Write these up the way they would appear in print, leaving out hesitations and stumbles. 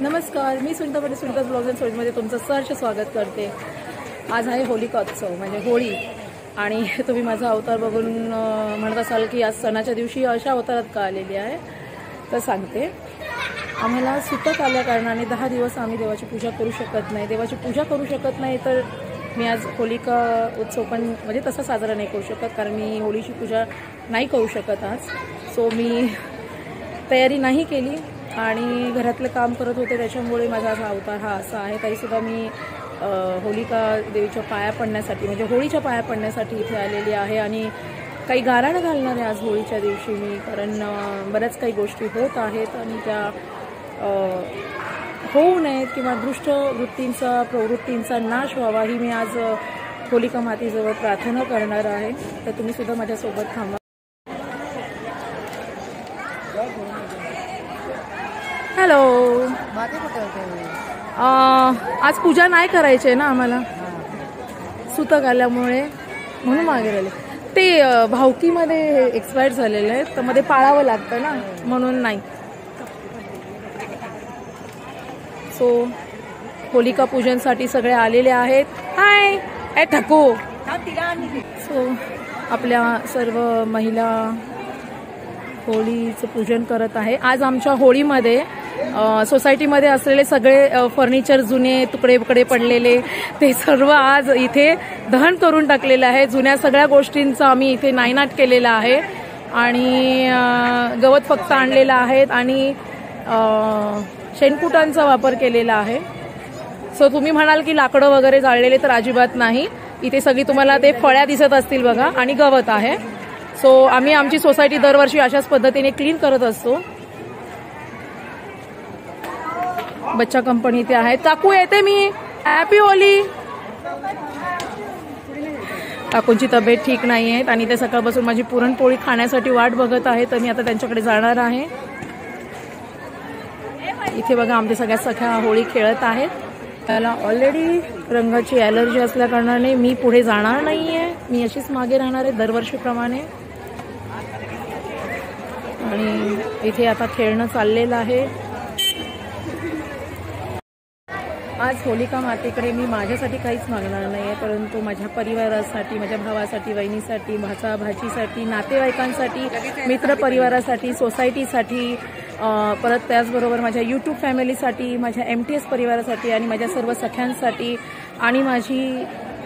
नमस्कार, मी Sunita Patil Sunita blogs and स्टोरीजमध्ये तुमचं सहर्ष स्वागत करते। आज आहे होलिका उत्सव म्हणजे होळी आणि तुम्ही माझा अवतार बघून म्हणत असाल की आज सणाच्या दिवशी अशा अवतारात का आलेली आहे, तर सांगते। आम्हाला सुतक आल्या कारणाने 10 दिवस आम्ही देवाची पूजा करू शकत नाही। देवाची पूजा करू शकत नाही तर मी आज होलिका उत्सव पण म्हणजे तसा साजरा नाही करू शकत, कारण मी होळीची पूजा नाही करू शकत आज। सो मी तयारी नाही केली आणि घरातलं काम करत होते, त्याच्यामुळे माझा हा अवतार हा असा आहे। तरीसुद्धा मी होलिका देवीच्या पाया पडण्यासाठी म्हणजे होळीच्या पाया पडण्यासाठी इथे आलेली आहे आणि काही गाराणं घालणार आहे आज होळीच्या दिवशी मी, कारण बऱ्याच काही गोष्टी होत आहेत आणि त्या होऊ नयेत किंवा दुष्ट वृत्तींचा प्रवृत्तींचा नाश व्हावा ही मी आज होलिका मातेजवळ प्रार्थना करणार आहे। तर तुम्ही सुद्धा माझ्यासोबत थांबा। हॅलो, आज पूजा नाही करायची आहे ना आम्हाला, सुतक आल्यामुळे म्हणून मागे राहिले। ते भावकीमध्ये एक्सपायर झालेले आहेत तर मध्ये पाळावं लागतं ना, म्हणून नाही। सो होलिका पूजनसाठी सगळे आलेले आहेत। हाय ए ठको। सो आपल्या सर्व महिला होळीचं पूजन करत आहे। आज आमच्या होळीमध्ये सोसायटीमध्ये असलेले सगळे फर्निचर जुने तुकडे पडलेले ते सर्व आज इथे दहन करून टाकलेले आहे। जुन्या सगळ्या गोष्टींचा आम्ही इथे नायनाट केलेला आहे आणि गवत फक्त आणलेला आहे आणि शेणकुटांचा वापर केलेला आहे। सो तुम्ही म्हणाल की लाकडं वगैरे जाळलेले, तर अजिबात नाही। इथे सगळी तुम्हाला ते फळ्या दिसत असतील बघा आणि गवत आहे। सो आम्ही आमची सोसायटी दरवर्षी अशाच पद्धतीने क्लीन करत असतो। बच्चा कंपनी इथे आहे। काकू येते मी, हॅपी होली। काकूंची तब्येत ठीक नाही आहे आणि ते सकाळपासून माझी पुरणपोळी खाण्यासाठी वाट बघत आहे, तर मी आता त्यांच्याकडे जाणार आहे। इथे बघा आमच्या सगळ्या सख्या होळी खेळत आहेत। त्याला ऑलरेडी रंगाची ॲलर्जी असल्या कारणाने मी पुढे जाणार नाहीये, मी अशीच मागे राहणार आहे दरवर्षीप्रमाणे। आणि इथे आता खेळणं चाललेलं आहे। आज होलिका मातेकडे मी माझ्यासाठी काहीच मागणार नाही आहे, परंतु माझ्या परिवारासाठी, माझ्या भावासाठी, वहिनीसाठी, भाचा भाचीसाठी, नातेवाईकांसाठी, मित्र परिवारासाठी, सोसायटीसाठी, परत त्याचबरोबर माझ्या यूट्यूब फॅमिलीसाठी, माझ्या MTS परिवारासाठी आणि माझ्या सर्व सख्यांसाठी आणि माझी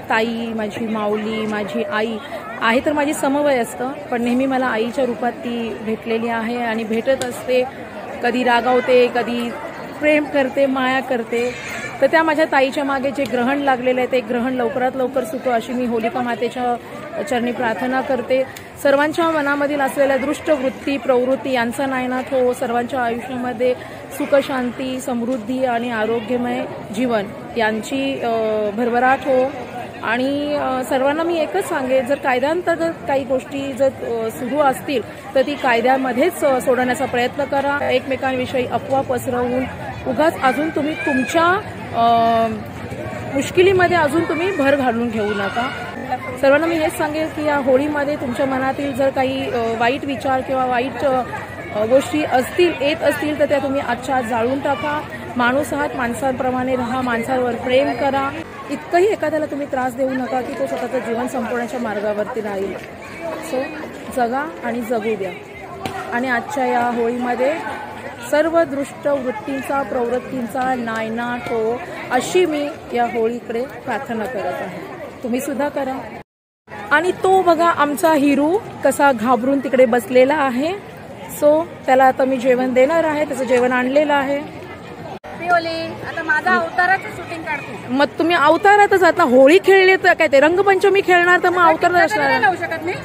ताई, माझी माऊली, माझी आई आहे तर माझी समवयस्क, पण नेहमी मला आईच्या रूपात ती भेटलेली आहे आणि भेटत असते। कधी रागावते, कधी प्रेम करते, माया करते। तर त्या माझ्या ताईच्या मागे जे ग्रहण लागलेलं आहे ते ग्रहण लवकरात लवकर सुटो अशी मी होलिका मातेच्या चरणी प्रार्थना करते। सर्वांच्या मनामधील असलेल्या दृष्ट वृत्ती प्रवृत्ती यांचा नायनाट हो, सर्वांच्या आयुष्यामध्ये सुख शांती समृद्धी आणि आरोग्यमय जीवन यांची भरभराट हो। आणि सर्वांना मी एकच सांगेन, जर कायद्यांतर्गत काही गोष्टी जर सुरू असतील तर ती कायद्यामध्येच सोडवण्याचा प्रयत्न करा। एकमेकांविषयी अफवा पसरवून उगाच अजून तुम्ही तुमच्या मुश्किलीमध्ये अजून तुम्ही भर घालून घेऊ नका। सर्वांना मी हेच सांगेन की या होळीमध्ये तुमच्या मनातील जर काही वाईट विचार किंवा वाईट गोष्टी येत असतील तर त्या तुम्ही आजच्या आज जाळून टाका। माणूस आहात, माणसांप्रमाणे राहा, माणसांवर प्रेम करा। इतकंही एखाद्याला तुम्ही त्रास देऊ नका की तो स्वतःचं जीवन संपवण्याच्या मार्गावरती राहील। सो जगा आणि जगू द्या आणि आजच्या या होळीमध्ये सर्व दृष्ट वृत्तींचा प्रवृत्तींचा नायनाट हो अशी मी या होळीकडे प्रार्थना करत आहे। तुम्ही सुद्धा करा। आणि तो बघा आमचा हिरू कसा घाबरून तिकडे बसलेला आहे। सो त्याला आता मी जेवण देणार आहे, त्याचं जेवण आणलेलं आहे। आता माझा अवताराचं शूटिंग काढते। मग तुम्ही अवतारातच आता होळी खेळली तर काय ते रंगपंचमी खेळणार तर मग अवतार शकत नाही।